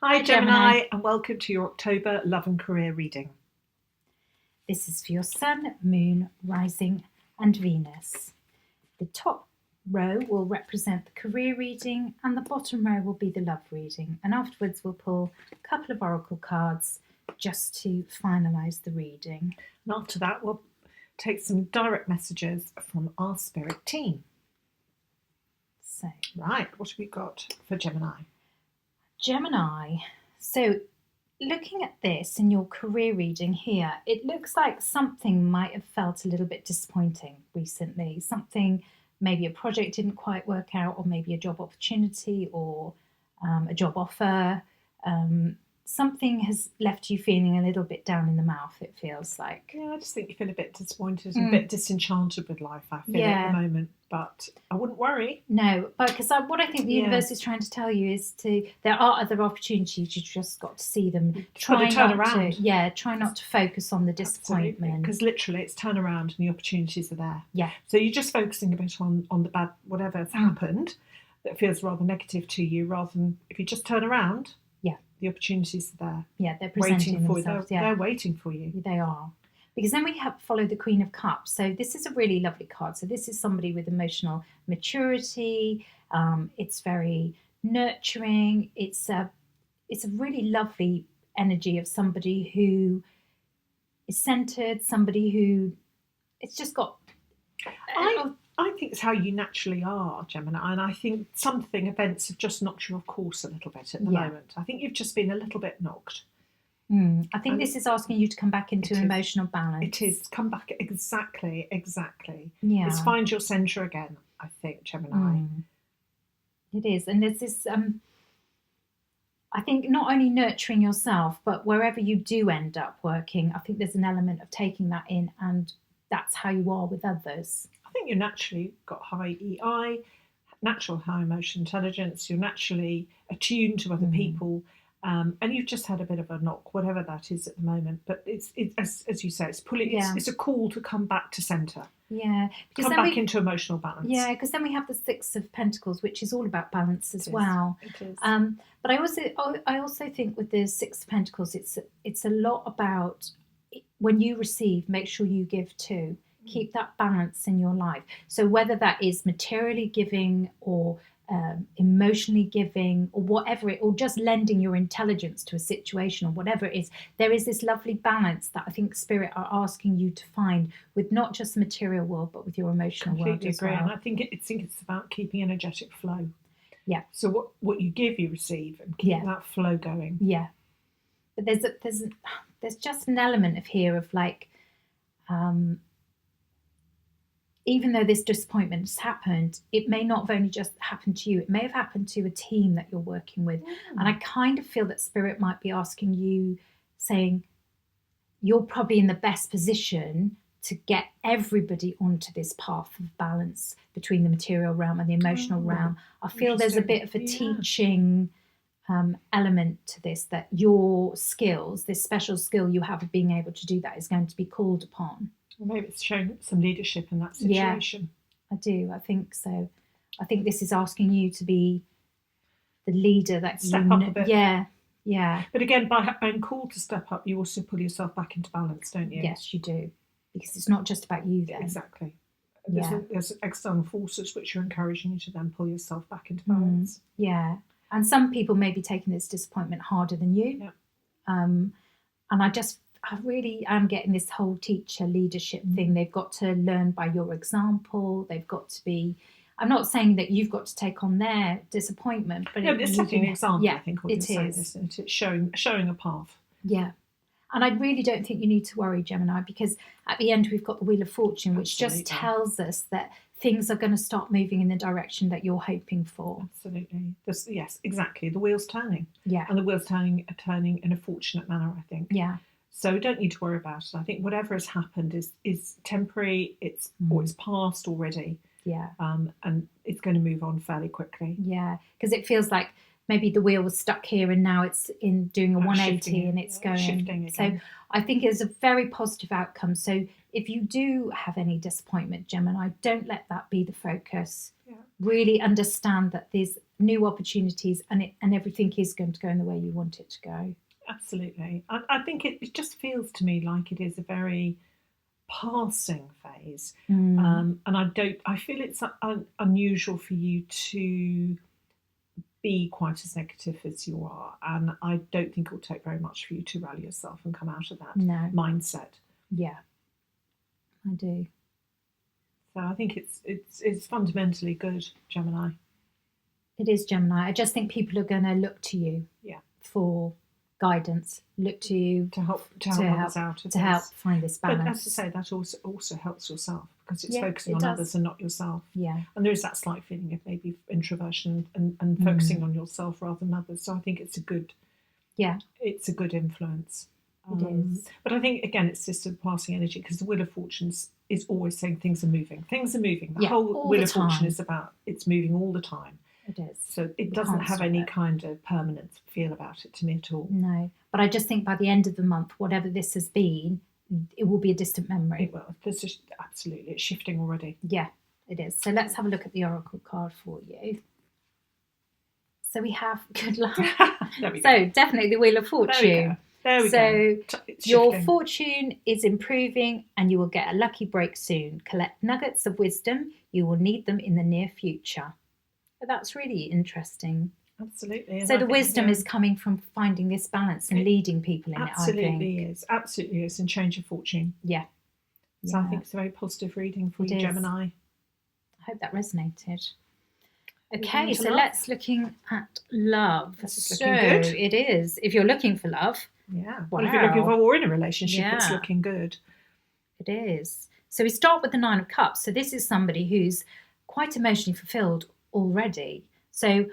Hi, Gemini. Gemini, and welcome to your October love and career reading. This is for your Sun, Moon, Rising and Venus. The top row will represent the career reading and the bottom row will be the love reading. And afterwards we'll pull a couple of oracle cards just to finalise the reading. And after that, we'll take some direct messages from our spirit team. So, Right, what have we got for Gemini? Gemini. So, looking at this in your career reading here, it looks like something might have felt a little bit disappointing recently. Something, maybe a project didn't quite work out, or maybe a job opportunity or a job offer. Something has left you feeling a little bit down in the mouth, it feels like. Yeah, I just think you feel a bit disappointed and a bit disenchanted with life, I feel, at the moment. But I wouldn't worry. No, because what I think the universe is trying to tell you is there are other opportunities, you just got to see them. Try to turn around. Try not to focus on the disappointment. Because literally it's turn around and the opportunities are there. Yeah. So you're just focusing a bit on the bad, whatever's happened that feels rather negative to you, rather than if you just turn around. The opportunities are there. Yeah, they're presenting themselves. They're waiting for you. They are. Because then we have follow the Queen of Cups. So this is a really lovely card. So this is somebody with emotional maturity. It's very nurturing. It's a really lovely energy of somebody who is centered, somebody who it's just got. I think it's how you naturally are, Gemini, and I think events have just knocked you off course a little bit at the moment. I think you've just been a little bit knocked. I think this is asking you to come back into emotional balance. It is. Come back, exactly. Yeah. It's find your centre again, I think, Gemini. It is. And there's this, I think, not only nurturing yourself, but wherever you do end up working, I think there's an element of taking that in, and that's how you are with others. I think you naturally got high EI, natural high emotional intelligence. You're naturally attuned to other people, and you've just had a bit of a knock, whatever that is at the moment. But it's as you say, it's a call to come back to centre. Yeah, because come back into emotional balance. Yeah, because then we have the Six of Pentacles, which is all about balance as well. It is. But I also think with the Six of Pentacles, it's a lot about when you receive, make sure you give too. Keep that balance in your life. So whether that is materially giving or emotionally giving or whatever or just lending your intelligence to a situation or whatever it is, there is this lovely balance that I think Spirit are asking you to find with not just the material world, but with your emotional world as well. And I think it's about keeping energetic flow. Yeah. So what you give, you receive, and keep that flow going. Yeah. But there's just an element of here of like, even though this disappointment has happened, it may not have only just happened to you. It may have happened to a team that you're working with. And I kind of feel that Spirit might be asking you, saying, you're probably in the best position to get everybody onto this path of balance between the material realm and the emotional realm. I feel there's a bit of a teaching element to this, that your skills, this special skill you have of being able to do that, is going to be called upon. Well, maybe it's showing some leadership in that situation. Yeah, I do. I think so. I think this is asking you to be the leader that step up a bit. Yeah. But again, by being called to step up, you also pull yourself back into balance, don't you? Yes, you do. Because it's not just about you then. Exactly. There's external forces which are encouraging you to then pull yourself back into balance. Yeah. And some people may be taking this disappointment harder than you. Yeah. And I really am getting this whole teacher leadership thing. They've got to learn by your example. They've got to be, I'm not saying that you've got to take on their disappointment, but it's setting an example, I think, what it you're is. Saying, isn't it? It's showing a path. Yeah. And I really don't think you need to worry, Gemini, because at the end we've got the Wheel of Fortune, which just tells us that things are going to start moving in the direction that you're hoping for. Absolutely. Yes, exactly. The wheel's turning. Yeah. And the wheel's turning in a fortunate manner, I think. Yeah. So don't need to worry about it. I think whatever has happened is temporary. It's past already. Yeah. And it's going to move on fairly quickly. Yeah, because it feels like maybe the wheel was stuck here and now it's in doing a 180 and it's going. Shifting again. So I think it's a very positive outcome. So if you do have any disappointment, Gemini, don't let that be the focus. Yeah. Really understand that there's new opportunities, and everything is going to go in the way you want it to go. Absolutely. I think it just feels to me like it is a very passing phase. And I feel it's unusual for you to be quite as negative as you are. And I don't think it will take very much for you to rally yourself and come out of that mindset. Yeah, I do. So I think it's fundamentally good, Gemini. It is, Gemini. I just think people are going to look to you for guidance, look to you to help others out, to help find this balance. But as I say, that also helps yourself, because it's focusing on does. others and not yourself. Yeah. And there is that slight feeling of maybe introversion and focusing on yourself rather than others. So I think it's a good influence. It is. But I think, again, it's just a passing energy, because the Wheel of Fortunes is always saying things are moving. Things are moving. The whole Wheel of Fortune is about it's moving all the time. It is. So it doesn't have any kind of permanent feel about it to me at all. No. But I just think by the end of the month, whatever this has been, it will be a distant memory. It will. Absolutely. It's shifting already. Yeah, it is. So let's have a look at the Oracle card for you. So we have good luck. So definitely the Wheel of Fortune. There we go. So your fortune is improving and you will get a lucky break soon. Collect nuggets of wisdom. You will need them in the near future. But that's really interesting. Absolutely. So the wisdom is coming from finding this balance and leading people in it, I think. Absolutely is. And change of fortune. Yeah. So I think it's a very positive reading for you, Gemini. I hope that resonated. Okay, so let's looking at love. This is looking good. It is. If you're looking for love. Yeah. Well, if you're looking for or in a relationship, it's looking good. It is. So we start with the Nine of Cups. So this is somebody who's quite emotionally fulfilled already. So,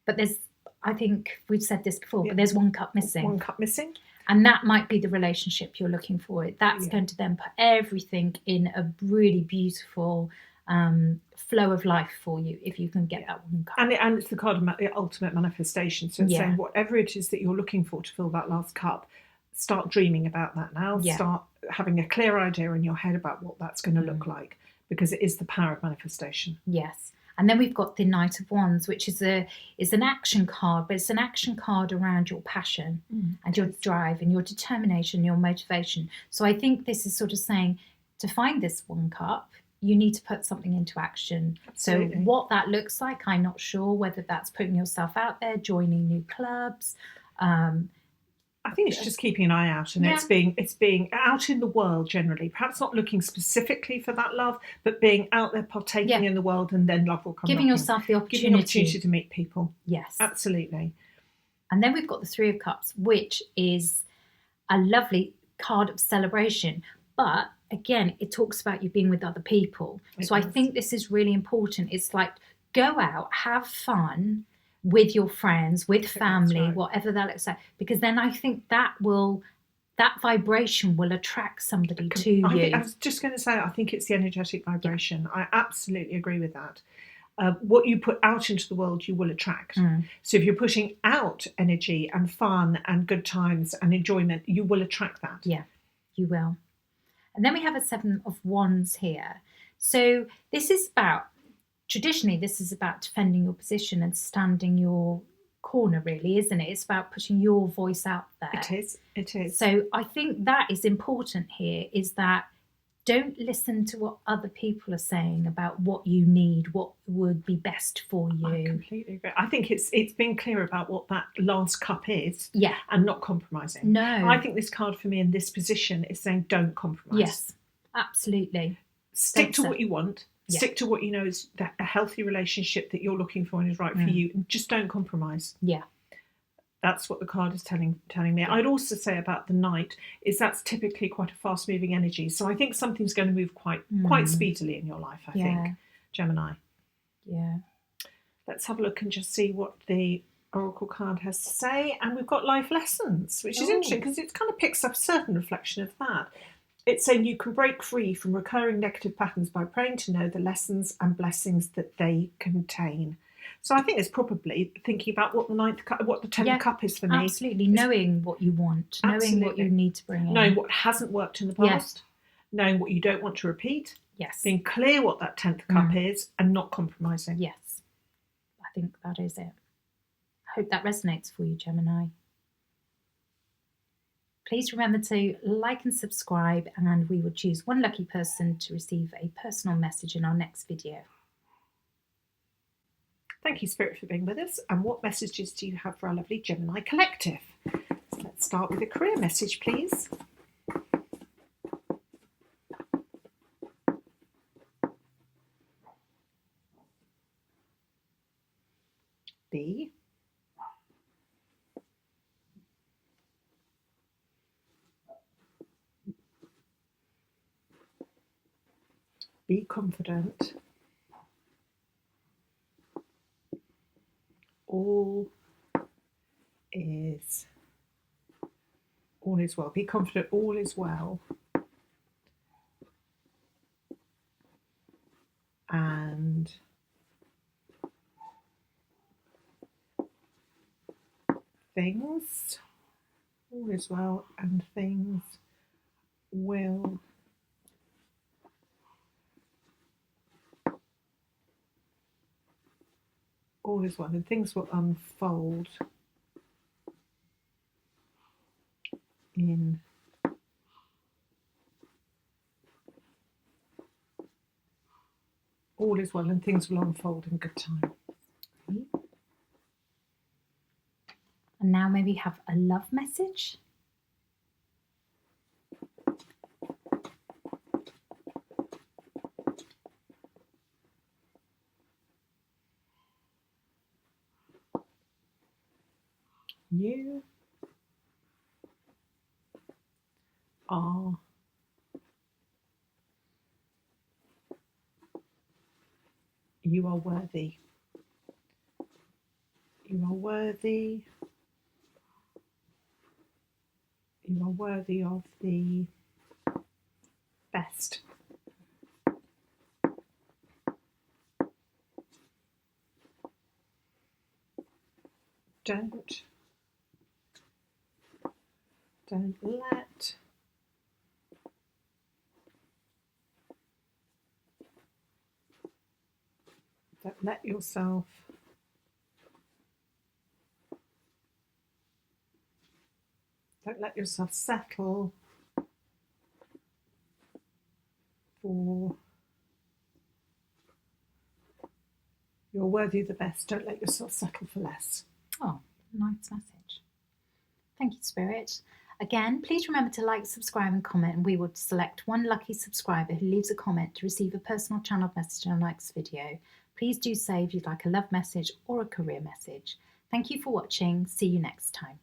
but there's, I think we've said this before, but there's one cup missing. One cup missing. And that might be the relationship you're looking for. That's going to then put everything in a really beautiful flow of life for you, if you can get that one cup. And it's the card of the ultimate manifestation. So it's saying whatever it is that you're looking for to fill that last cup, start dreaming about that now. Start having a clear idea in your head about what that's going to look like, because it is the power of manifestation. Yes. And then we've got the Knight of Wands, which is an action card, but it's an action card around your passion and your drive and your determination, your motivation. So I think this is sort of saying, to find this one cup, you need to put something into action. Absolutely. So what that looks like, I'm not sure, whether that's putting yourself out there, joining new clubs. I think it's just keeping an eye out, and it's being out in the world generally. Perhaps not looking specifically for that love, but being out there, partaking in the world, and then love will come. Giving yourself the opportunity to meet people. Yes, absolutely. And then we've got the Three of Cups, which is a lovely card of celebration. But again, it talks about you being with other people. I think this is really important. It's like, go out, have fun with your friends, with family, whatever that looks like, because then I think that vibration will attract somebody to you. I was just going to say, I think it's the energetic vibration. I absolutely agree with that. What you put out into the world, you will attract. So if you're putting out energy and fun and good times and enjoyment, you will attract that. Yeah, you will. And then we have a Seven of Wands here. So this is about, traditionally, this is about defending your position and standing your corner, really, isn't it? It's about putting your voice out there. It is. So I think that is important here, is that don't listen to what other people are saying about what you need, what would be best for you. I completely agree. I think it's being clear about what that last cup is, and not compromising. No. I think this card for me in this position is saying don't compromise. Yes, absolutely. Stick to what you want. Stick to what you know is a healthy relationship that you're looking for and is right for you, and just don't compromise. Yeah. That's what the card is telling me. I'd also say about the Knight is that's typically quite a fast-moving energy. So I think something's going to move quite speedily in your life, I think, Gemini. Yeah. Let's have a look and just see what the Oracle card has to say. And we've got life lessons, which is interesting because it kind of picks up a certain reflection of that. It's saying you can break free from recurring negative patterns by praying to know the lessons and blessings that they contain. So I think it's probably thinking about what the 10th cup is for me. Absolutely, knowing what you want, knowing what you need to bring in. Knowing what hasn't worked in the past, knowing what you don't want to repeat. Yes. Being clear what that 10th cup is and not compromising. Yes. I think that is it. I hope that resonates for you, Gemini. Please remember to like and subscribe, and we will choose one lucky person to receive a personal message in our next video. Thank you, Spirit, for being with us. And what messages do you have for our lovely Gemini collective? So let's start with a career message, please. B. Be confident. All is well. Be confident, all is well. And things, all is well, and things will all is well, and things will unfold in all is well, and things will unfold in good time. And now maybe have a love message. You are worthy. You are worthy. You are worthy of the best. Don't let yourself settle for, you're worthy of the best. Don't let yourself settle for less. Oh, nice message. Thank you, Spirit. Again, please remember to like, subscribe and comment, and we will select one lucky subscriber who leaves a comment to receive a personal channeled message in our next video. Please do say if you'd like a love message or a career message. Thank you for watching. See you next time.